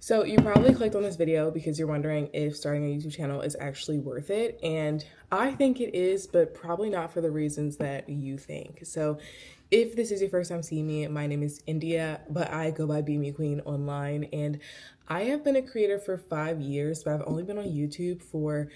So you probably clicked on this video because you're wondering if starting a YouTube channel is actually worth it. And I think it is, but probably not for the reasons that you think. So if this is your first time seeing me, my name is India, but I go by Be Me Queen online. And I have been a creator for 5 years, but I've only been on YouTube for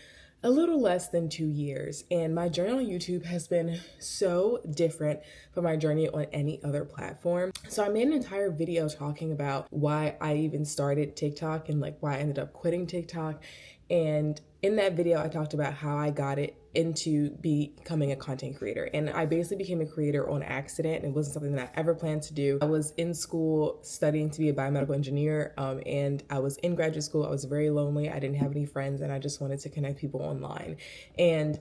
a little less than 2 years. And my journey on YouTube has been so different from my journey on any other platform. So I made an entire video talking about why I even started TikTok and like why I ended up quitting TikTok. And in that video, I talked about how I got it into becoming a content creator. And I basically became a creator on accident. It wasn't something that I ever planned to do. I was in school studying to be a biomedical engineer, and I was in graduate school. I was very lonely. I didn't have any friends, and I just wanted to connect people online. And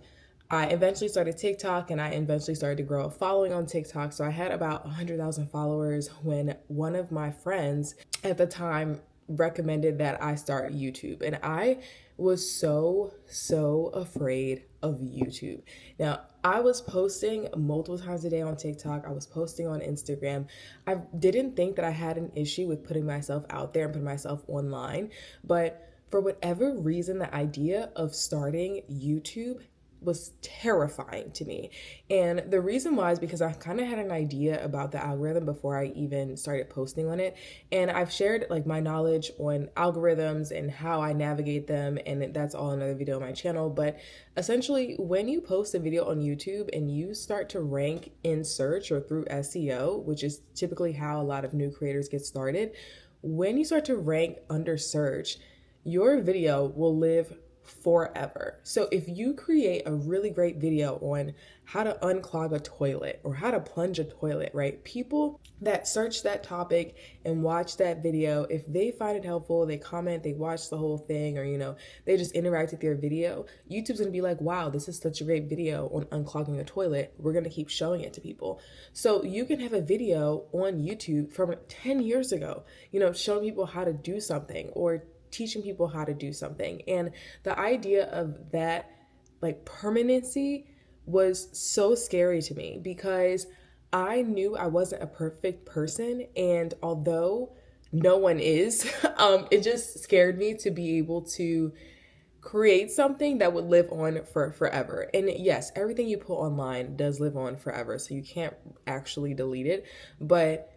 I eventually started TikTok, and I eventually started to grow a following on TikTok. So I had about 100,000 followers when one of my friends at the time recommended that I start YouTube. And I was so afraid of YouTube. Now, I was posting multiple times a day on TikTok. I was posting on Instagram. I didn't think that I had an issue with putting myself out there and putting myself online, but for whatever reason, the idea of starting YouTube was terrifying to me. And the reason why is because I kind of had an idea about the algorithm before I even started posting on it. And I've shared like my knowledge on algorithms and how I navigate them. And that's all another video on my channel. But essentially, when you post a video on YouTube and you start to rank in search or through SEO, which is typically how a lot of new creators get started, when you start to rank under search, your video will live forever. So if you create a really great video on how to unclog a toilet or how to plunge a toilet, right? People that search that topic and watch that video, if they find it helpful, they comment, they watch the whole thing, or, they just interact with your video, YouTube's gonna be like, wow, this is such a great video on unclogging a toilet. We're gonna keep showing it to people. So you can have a video on YouTube from 10 years ago, showing people how to do something or teaching people how to do something. And the idea of that like permanency was so scary to me because I knew I wasn't a perfect person. And although no one is, it just scared me to be able to create something that would live on for forever. And yes, everything you put online does live on forever, so you can't actually delete it. But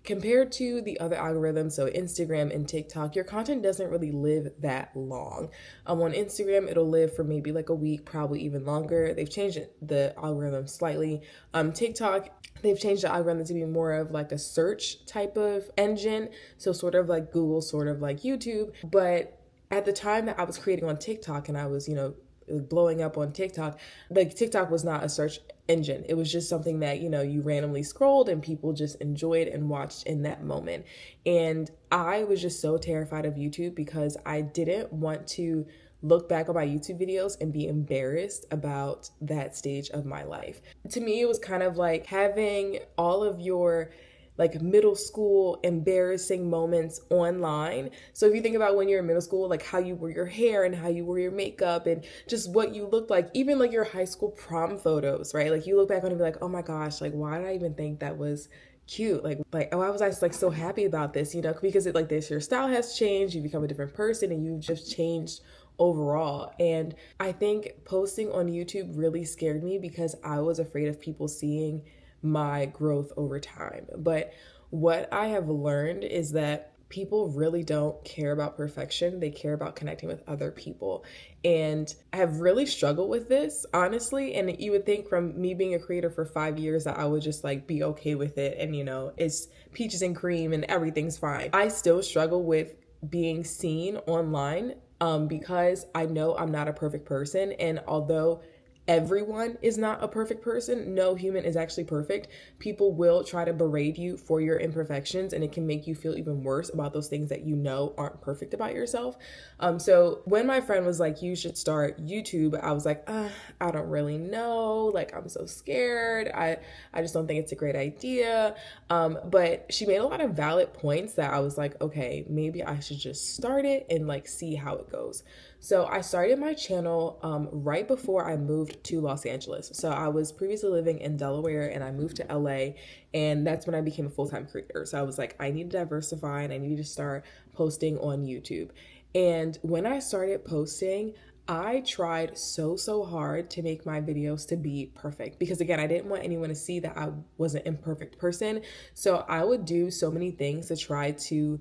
compared to the other algorithms, so Instagram and TikTok, your content doesn't really live that long. On Instagram, it'll live for maybe like a week, probably even longer. They've changed the algorithm slightly. TikTok, they've changed the algorithm to be more of like a search type of engine. So sort of like Google, sort of like YouTube. But at the time that I was creating on TikTok and I was, blowing up on TikTok, like TikTok was not a search engine. It was just something that, you randomly scrolled and people just enjoyed and watched in that moment. And I was just so terrified of YouTube because I didn't want to look back on my YouTube videos and be embarrassed about that stage of my life. To me, it was kind of like having all of your like middle school embarrassing moments online. So if you think about when you're in middle school, like how you wore your hair and how you wore your makeup and just what you looked like, even like your high school prom photos, right? Like you look back on it and be like, oh my gosh, like why did I even think that was cute? Like why was I like so happy about this, because it like this, your style has changed, you become a different person and you've just changed overall. And I think posting on YouTube really scared me because I was afraid of people seeing my growth over time. But what I have learned is that people really don't care about perfection. They care about connecting with other people. And I have really struggled with this, honestly. And you would think from me being a creator for 5 years that I would just like be okay with it. And, it's peaches and cream and everything's fine. I still struggle with being seen online because I know I'm not a perfect person. And although everyone is not a perfect person, no human is actually perfect, people will try to berate you for your imperfections, and it can make you feel even worse about those things that aren't perfect about yourself. So when my friend was like, you should start YouTube, I was like, I don't really know, like I'm so scared, I just don't think it's a great idea. But she made a lot of valid points that I was like, okay, maybe I should just start it and like see how it goes. So I started my channel right before I moved moved to Los Angeles. So I was previously living in Delaware and I moved to LA, and that's when I became a full-time creator. So I was like, I need to diversify and I need to start posting on YouTube. And when I started posting, I tried so hard to make my videos to be perfect because, again, I didn't want anyone to see that I was an imperfect person. So I would do so many things to try to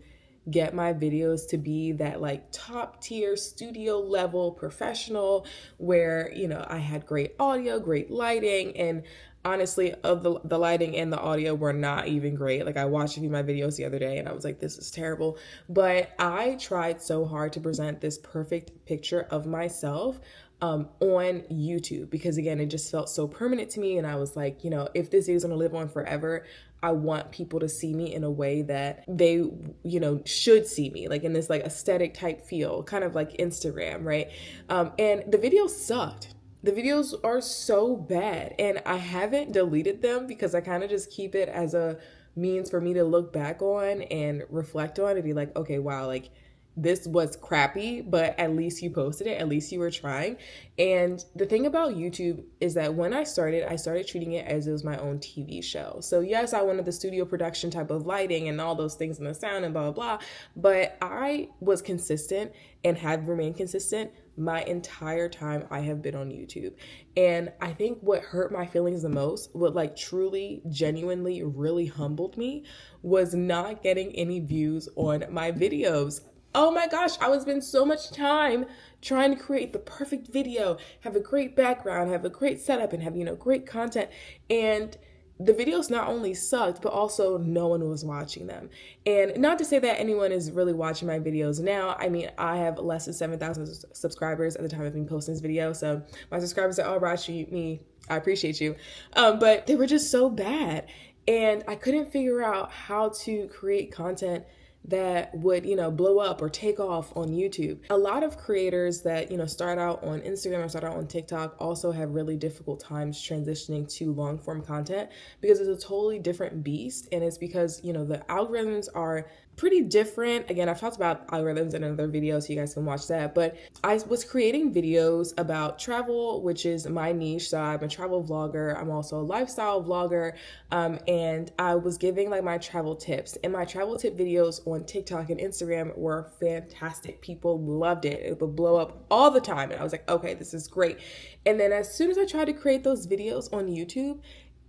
get my videos to be that like top tier studio level professional where, you know, I had great audio, great lighting, and honestly, of the lighting and the audio were not even great. Like, I watched a few of my videos the other day and I was like, this is terrible. But I tried so hard to present this perfect picture of myself on YouTube because, again, it just felt so permanent to me. And I was like, you know, if this is going to live on forever, I want people to see me in a way that they, you know, should see me, like in this like aesthetic type feel, kind of like Instagram, right? And the videos sucked. The videos are so bad, and I haven't deleted them because I kind of just keep it as a means for me to look back on and reflect on and be like, okay, wow, like this was crappy, but at least you posted it, at least you were trying. And the thing about YouTube is that when I started treating it as it was my own TV show. So yes, I wanted the studio production type of lighting and all those things and the sound and blah, blah, blah. But I was consistent and have remained consistent my entire time I have been on YouTube. And I think what hurt my feelings the most, what like truly, genuinely, really humbled me was not getting any views on my videos. Oh my gosh, I would spend so much time trying to create the perfect video, have a great background, have a great setup, and have, you know, great content. And the videos not only sucked, but also no one was watching them. And not to say that anyone is really watching my videos now. I mean, I have less than 7,000 subscribers at the time of me posting this video. So my subscribers are all right, me. I appreciate you. But they were just so bad. And I couldn't figure out how to create content that would, you know, blow up or take off on YouTube. A lot of creators that, you know, start out on Instagram or start out on TikTok also have really difficult times transitioning to long form content because it's a totally different beast. And it's because, you know, the algorithms are pretty different. Again, I've talked about algorithms in another video, so you guys can watch that. But I was creating videos about travel, which is my niche. So I'm a travel vlogger. I'm also a lifestyle vlogger. And I was giving like my travel tips, and my travel tip videos on TikTok and Instagram were fantastic. People loved it. It would blow up all the time. And I was like, okay, this is great. And then as soon as I tried to create those videos on YouTube,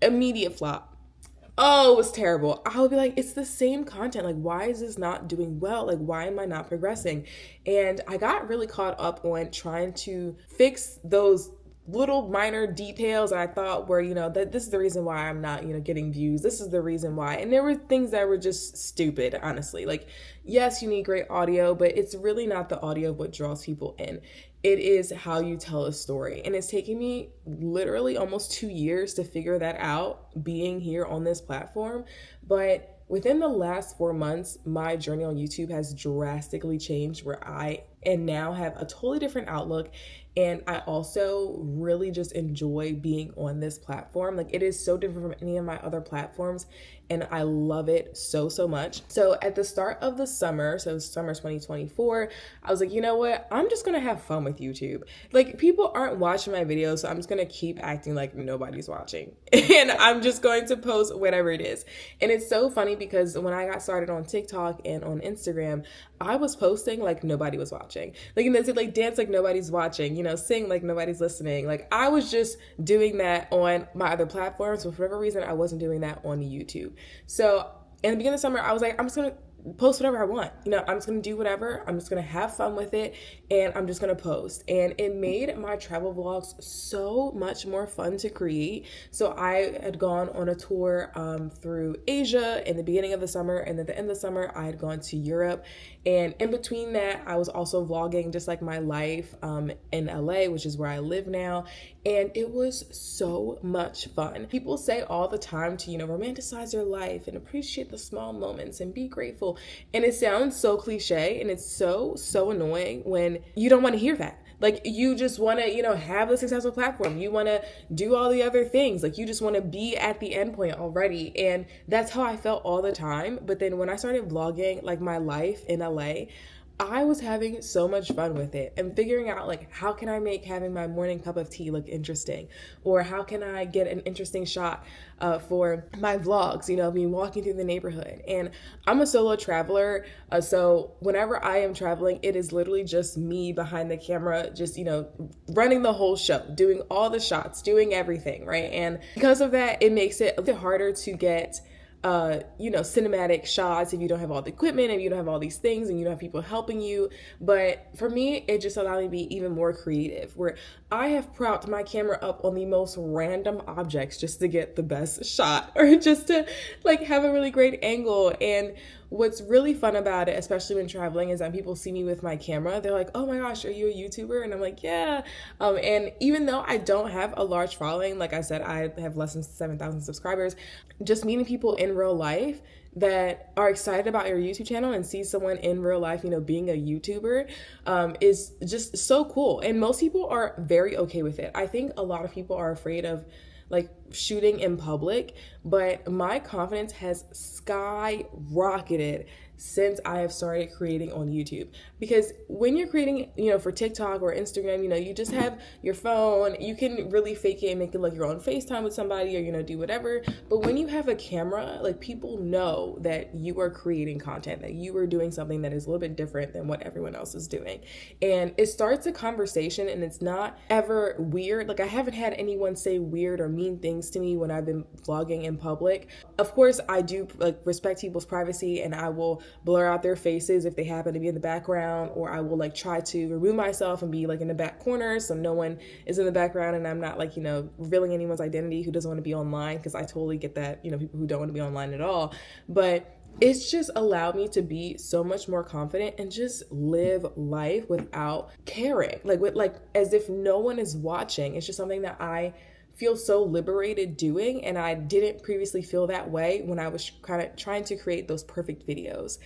immediate flop. Oh, it was terrible. I would be like, it's the same content. Like, why is this not doing well? Like, why am I not progressing? And I got really caught up on trying to fix those little minor details that I thought were, you know, that this is the reason why I'm not, you know, getting views. This is the reason why. And there were things that were just stupid, honestly. Like, yes, you need great audio, but it's really not the audio what draws people in. It is how you tell a story. And it's taken me literally almost 2 years to figure that out, being here on this platform. But within the last 4 months, my journey on YouTube has drastically changed, where I and now have a totally different outlook. And I also really just enjoy being on this platform. Like, it is so different from any of my other platforms, and I love it so much. So at the start of the summer, so summer 2024, I was like, you know what? I'm just gonna have fun with YouTube. Like, people aren't watching my videos, so I'm just gonna keep acting like nobody's watching. And I'm just going to post whatever it is. And it's so funny because when I got started on TikTok and on Instagram, I was posting like nobody was watching. Like, and they said, like, dance like nobody's watching, you know, sing like nobody's listening. Like, I was just doing that on my other platforms, but for whatever reason, I wasn't doing that on YouTube. So in the beginning of the summer, I was like, I'm just gonna post whatever I want. You know, I'm just gonna do whatever. I'm just gonna have fun with it, and I'm just gonna post. And it made my travel vlogs so much more fun to create. So I had gone on a tour through Asia in the beginning of the summer, and at the end of the summer, I had gone to Europe. And in between that, I was also vlogging just like my life in LA, which is where I live now. And it was so much fun. People say all the time to, you know, romanticize your life and appreciate the small moments and be grateful. And it sounds so cliche, and it's so annoying when you don't want to hear that. Like, you just want to, you know, have a successful platform. You want to do all the other things. Like, you just want to be at the end point already. And that's how I felt all the time. But then when I started vlogging, like, my life in LA, I was having so much fun with it and figuring out like how can I make having my morning cup of tea look interesting, or how can I get an interesting shot for my vlogs, me walking through the neighborhood. And I'm a solo traveler, so whenever I am traveling, it is literally just me behind the camera, just running the whole show, doing all the shots, doing everything, right? And because of that, it makes it a bit harder to get cinematic shots if you don't have all the equipment, if you don't have all these things, and you don't have people helping you. But for me, it just allowed me to be even more creative, where I have propped my camera up on the most random objects just to get the best shot, or just to like have a really great angle. And what's really fun about it, especially when traveling, is that people see me with my camera, they're like, oh my gosh, are you a YouTuber? And I'm like, yeah. And even though I don't have a large following, like I said, I have less than 7,000 subscribers, just meeting people in real life that are excited about your YouTube channel and see someone in real life, being a YouTuber, is just so cool. And most people are very okay with it. I think a lot of people are afraid of like shooting in public, but my confidence has skyrocketed since I have started creating on YouTube. Because when you're creating, for TikTok or Instagram, you just have your phone, you can really fake it and make it look you're on FaceTime with somebody, or, do whatever. But when you have a camera, like, people know that you are creating content, that you are doing something that is a little bit different than what everyone else is doing. And it starts a conversation, and it's not ever weird. Like, I haven't had anyone say weird or mean things to me when I've been vlogging in public. Of course, I do like respect people's privacy, and I will blur out their faces if they happen to be in the background, or I will like try to remove myself and be like in the back corner so no one is in the background, and I'm not like, revealing anyone's identity who doesn't want to be online, because I totally get that, people who don't want to be online at all. But it's just allowed me to be so much more confident and just live life without caring, like as if no one is watching. It's just something that I feel so liberated doing, and I didn't previously feel that way when I was kind of trying to create those perfect videos.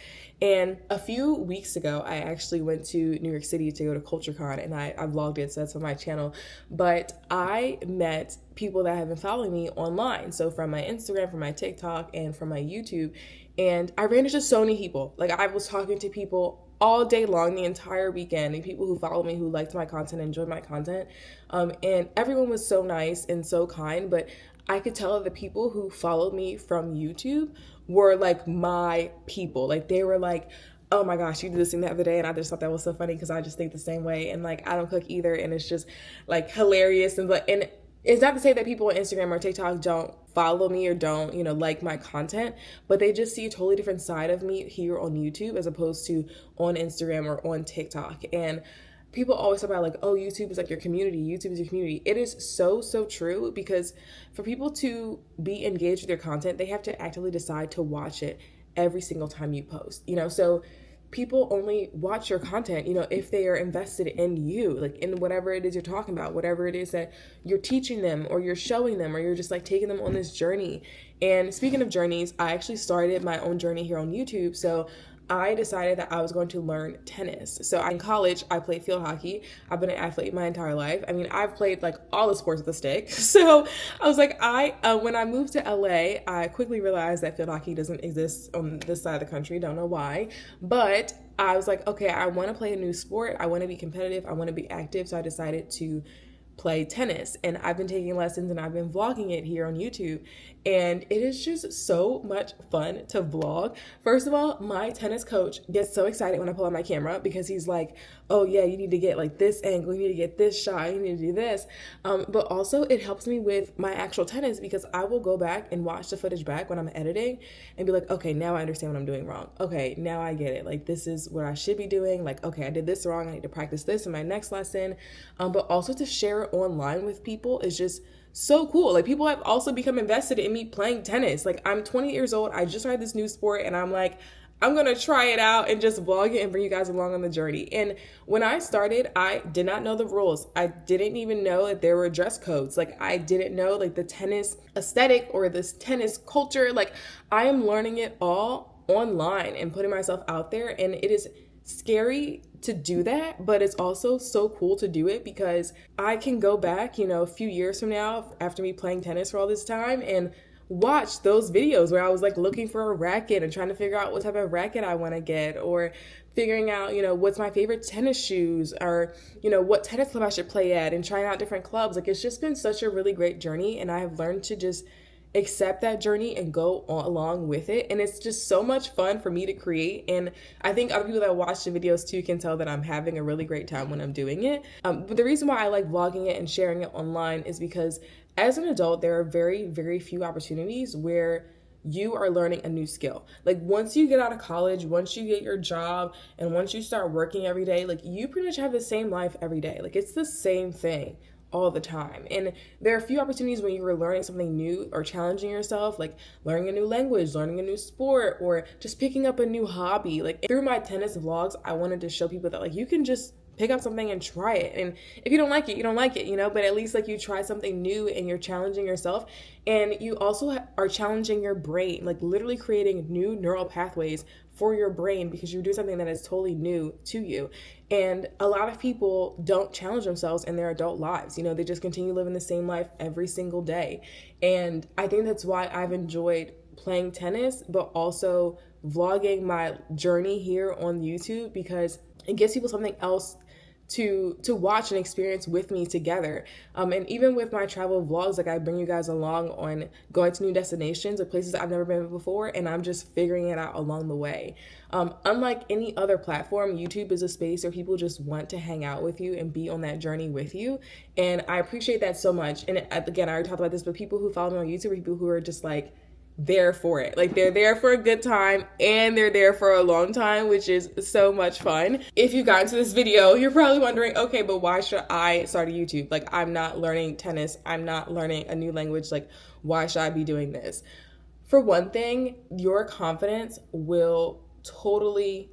And a few weeks ago, I actually went to New York City to go to CultureCon, and I vlogged it, so that's on my channel. But I met people that have been following me online, so from my Instagram, from my TikTok, and from my YouTube. And I ran into so many people. Like, I was talking to people all day long, the entire weekend, and people who follow me, who liked my content, enjoyed my content. And everyone was so nice and so kind, but I could tell that the people who followed me from YouTube were like my people. Like, they were like, oh my gosh, you did this thing the other day, and I just thought that was so funny because I just think the same way. And like, I don't cook either, and it's just like hilarious. And it's not to say that people on Instagram or TikTok don't follow me or don't, like my content, but they just see a totally different side of me here on YouTube as opposed to on Instagram or on TikTok. And people always talk about like, oh, YouTube is like your community. YouTube is your community. It is so, so true, because for people to be engaged with your content, they have to actively decide to watch it every single time you post, so people only watch your content, if they are invested in you, like in whatever it is you're talking about, whatever it is that you're teaching them, or you're showing them, or you're just like taking them on this journey. And speaking of journeys, I actually started my own journey here on YouTube. So I decided that I was going to learn tennis. So in college, I played field hockey. I've been an athlete my entire life. I mean, I've played like all the sports with a stick. So I was like, when I moved to LA, I quickly realized that field hockey doesn't exist on this side of the country. Don't know why. But I was like, okay, I want to play a new sport. I want to be competitive. I want to be active. So I decided to play tennis, and I've been taking lessons, and I've been vlogging it here on YouTube, and it is just so much fun to vlog. First of all, my tennis coach gets so excited when I pull out my camera, because he's like, oh yeah, you need to get like this angle, you need to get this shot, you need to do this. But also it helps me with my actual tennis, because I will go back and watch the footage back when I'm editing and be like, okay, now I understand what I'm doing wrong. Okay, now I get it. Like, this is what I should be doing. Like, okay, I did this wrong. I need to practice this in my next lesson. But also to share it online with people is just so cool. Like, people have also become invested in me playing tennis. Like, I'm 20 years old. I just started this new sport, and I'm like, I'm going to try it out and just vlog it and bring you guys along on the journey. And when I started, I did not know the rules. I didn't even know that there were dress codes. Like, I didn't know like the tennis aesthetic or this tennis culture. Like, I am learning it all online and putting myself out there. And it is scary to do that, but it's also so cool to do it, because I can go back, a few years from now after me playing tennis for all this time, and watch those videos where I was like looking for a racket and trying to figure out what type of racket I want to get, or figuring out, what's my favorite tennis shoes, or, what tennis club I should play at, and trying out different clubs. Like, it's just been such a really great journey, and I have learned to just accept that journey and go along with it. And it's just so much fun for me to create. And I think other people that watch the videos too can tell that I'm having a really great time when I'm doing it. But the reason why I like vlogging it and sharing it online is because as an adult, there are very, very few opportunities where you are learning a new skill. Like, once you get out of college, once you get your job, and once you start working every day, like, you pretty much have the same life every day. Like, it's the same thing all the time. And there are a few opportunities when you were learning something new or challenging yourself, like learning a new language, learning a new sport, or just picking up a new hobby. Like, through my tennis vlogs, I wanted to show people that, like, you can just pick up something and try it. And if you don't like it, you don't like it, but at least, like, you try something new and you're challenging yourself. And you also are challenging your brain, like literally creating new neural pathways for your brain, because you're doing something that is totally new to you. And a lot of people don't challenge themselves in their adult lives. They just continue living the same life every single day. And I think that's why I've enjoyed playing tennis, but also vlogging my journey here on YouTube, because it gives people something else to watch and experience with me together. And even with my travel vlogs, like, I bring you guys along on going to new destinations or places I've never been before, and I'm just figuring it out along the way. Unlike any other platform, YouTube is a space where people just want to hang out with you and be on that journey with you. And I appreciate that so much. And again, I already talked about this, but people who follow me on YouTube are people who are just like, there for it. Like, they're there for a good time and they're there for a long time, which is so much fun. If you got into this video, you're probably wondering, okay, but why should I start a YouTube? Like, I'm not learning tennis. I'm not learning a new language. Like, why should I be doing this? For one thing, your confidence will totally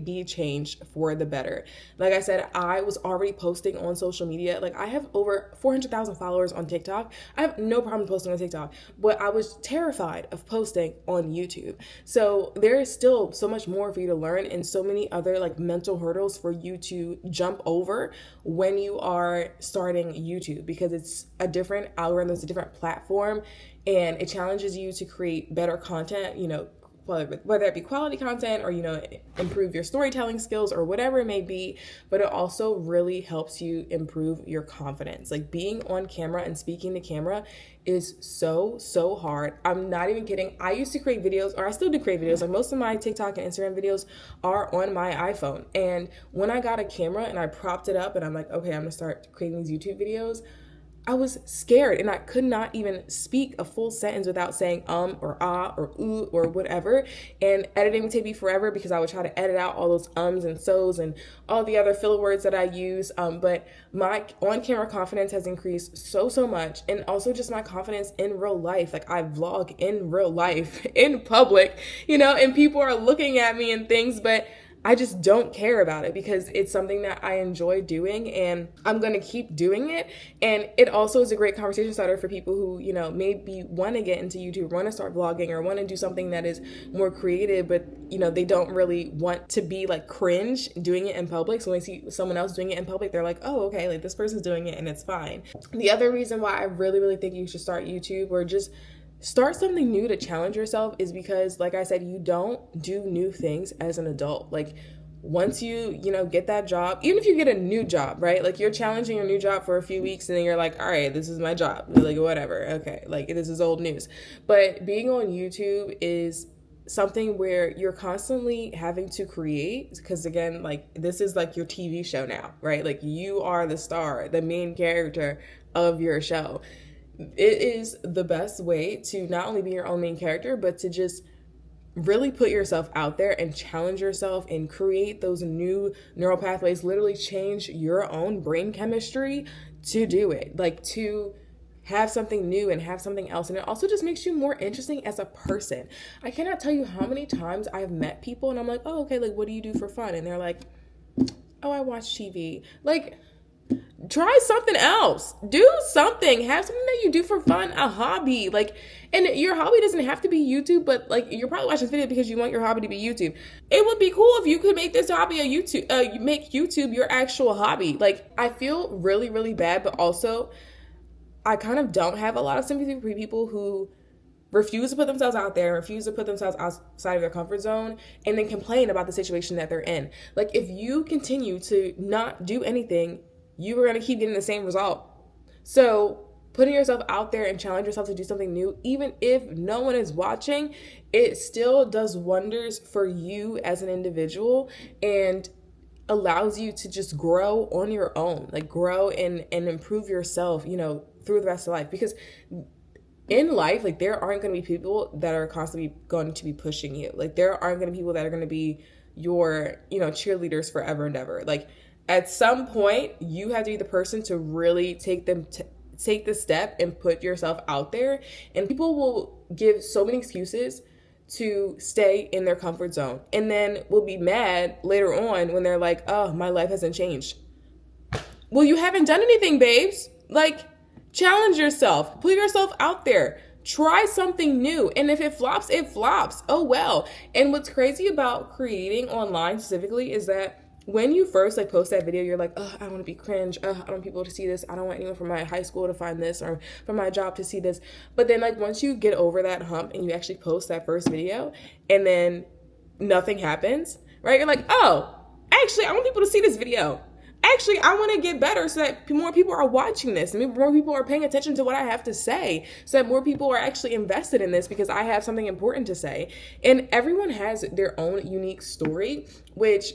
be changed for the better. Like I said, I was already posting on social media. Like, I have over 400,000 followers on TikTok. I have no problem posting on TikTok, but I was terrified of posting on YouTube. So there is still so much more for you to learn, and so many other like mental hurdles for you to jump over when you are starting YouTube, because it's a different algorithm, it's a different platform, and it challenges you to create better content, whether it be quality content or, improve your storytelling skills or whatever it may be. But it also really helps you improve your confidence. Like, being on camera and speaking to camera is so hard. I'm not even kidding. I used to create videos, or I still do create videos. Like, most of my TikTok and Instagram videos are on my iPhone. And when I got a camera and I propped it up and I'm like, okay, I'm gonna start creating these YouTube videos, I was scared, and I could not even speak a full sentence without saying or ah or ooh or whatever. And editing would take me forever, because I would try to edit out all those ums and so's and all the other filler words that I use. But my on-camera confidence has increased so much, and also just my confidence in real life. Like, I vlog in real life in public, and people are looking at me and things, but I just don't care about it, because it's something that I enjoy doing, and I'm going to keep doing it. And it also is a great conversation starter for people who, maybe want to get into YouTube, want to start vlogging, or want to do something that is more creative, but, they don't really want to be like cringe doing it in public. So when they see someone else doing it in public, they're like, oh, okay, like, this person's doing it and it's fine. The other reason why I really think you should start YouTube, or just start something new to challenge yourself, is because, like I said, you don't do new things as an adult. Like, once you get that job, even if you get a new job, right? Like, you're challenging your new job for a few weeks, and then you're like, all right, this is my job. You're like, whatever. Okay. Like, this is old news. But being on YouTube is something where you're constantly having to create, because, again, like, this is like your TV show now, right? Like, you are the star, the main character of your show. It is the best way to not only be your own main character, but to just really put yourself out there and challenge yourself and create those new neural pathways, literally change your own brain chemistry to do it, like, to have something new and have something else. And it also just makes you more interesting as a person. I cannot tell you how many times I've met people and I'm like, oh, okay, like, what do you do for fun? And they're like, oh, I watch TV. Like, try something else. Do something. Have something that you do for fun, a hobby. Like, and your hobby doesn't have to be YouTube, but, like, you're probably watching this video because you want your hobby to be YouTube. It would be cool if you could make this hobby a YouTube, make YouTube your actual hobby. Like, I feel really bad, but also I kind of don't have a lot of sympathy for people who refuse to put themselves out there, refuse to put themselves outside of their comfort zone, and then complain about the situation that they're in. Like, if you continue to not do anything, you are going to keep getting the same result. So putting yourself out there and challenge yourself to do something new, even if no one is watching, it still does wonders for you as an individual and allows you to just grow on your own, like grow and improve yourself, you know, through the rest of life. Because in life, like, there aren't going to be people that are constantly going to be pushing you. Like, there aren't going to be people that are going to be your, you know, cheerleaders forever and ever. Like, at some point, you have to be the person to really take the step and put yourself out there. And people will give so many excuses to stay in their comfort zone, and then will be mad later on when they're like, oh, my life hasn't changed. Well, you haven't done anything, babes. Like, challenge yourself, put yourself out there, try something new. And if it flops, it flops. Oh, well. And what's crazy about creating online specifically is that when you first like post that video, you're like, oh, I don't want to be cringe. I don't want people to see this. I don't want anyone from my high school to find this, or from my job to see this. But then, like, once you get over that hump and you actually post that first video and then nothing happens, right? You're like, oh, actually, I want people to see this video. Actually, I want to get better so that more people are watching this. And more people are paying attention to what I have to say, so that more people are actually invested in this because I have something important to say. And everyone has their own unique story, which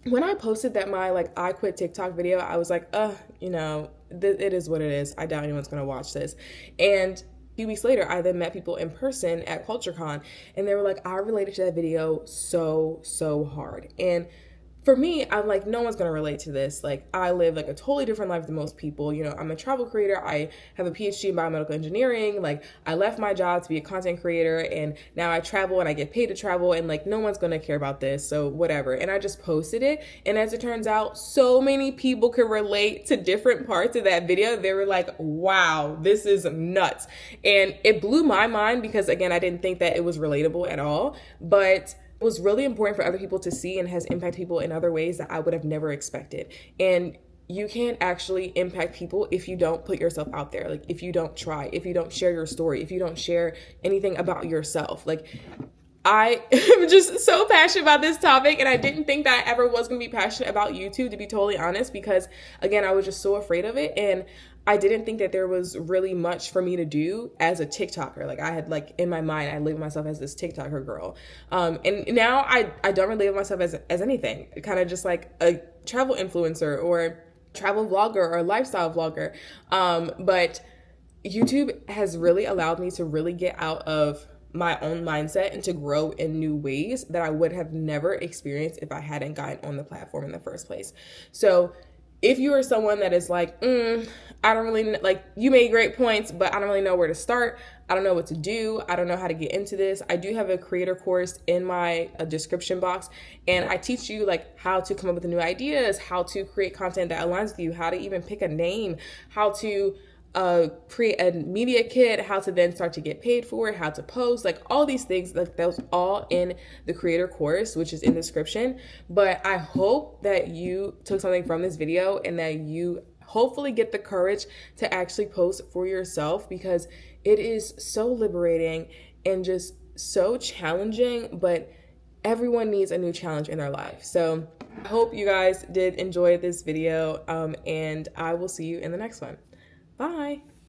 when I posted that my like I quit TikTok video, I was like, you know, it is what it is. I doubt anyone's going to watch this. And a few weeks later, I then met people in person at CultureCon, and they were like, I related to that video so hard. And for me, I'm like, no one's going to relate to this. Like, I live like a totally different life than most people. You know, I'm a travel creator. I have a PhD in biomedical engineering. Like, I left my job to be a content creator, and now I travel and I get paid to travel, and like, no one's going to care about this. So whatever. And I just posted it. And as it turns out, so many people could relate to different parts of that video. They were like, wow, this is nuts. And it blew my mind because, again, I didn't think that it was relatable at all. But it was really important for other people to see, and has impacted people in other ways that I would have never expected. And you can't actually impact people if you don't put yourself out there. Like, if you don't try, if you don't share your story, if you don't share anything about yourself. Like, I am just so passionate about this topic, and I didn't think that I ever was going to be passionate about YouTube, to be totally honest, because, again, I was just so afraid of it. And I didn't think that there was really much for me to do as a TikToker. Like, I had, like, in my mind, I labeled myself as this TikToker girl. And now I don't really label myself as anything. Kind of just like a travel influencer or travel vlogger or lifestyle vlogger. But YouTube has really allowed me to really get out of my own mindset and to grow in new ways that I would have never experienced if I hadn't gotten on the platform in the first place. So if you are someone that is like, I don't really, like, you made great points, but I don't really know where to start. I don't know what to do. I don't know how to get into this. I do have a creator course in my description box, and I teach you like how to come up with new ideas, how to create content that aligns with you, how to even pick a name, how to create a media kit, how to then start to get paid for it, how to post, like all these things. Like, that was all in the creator course, which is in the description. But I hope that you took something from this video, and that you hopefully get the courage to actually post for yourself, because it is so liberating and just so challenging. But everyone needs a new challenge in their life. So I hope you guys did enjoy this video, and I will see you in the next one. Bye.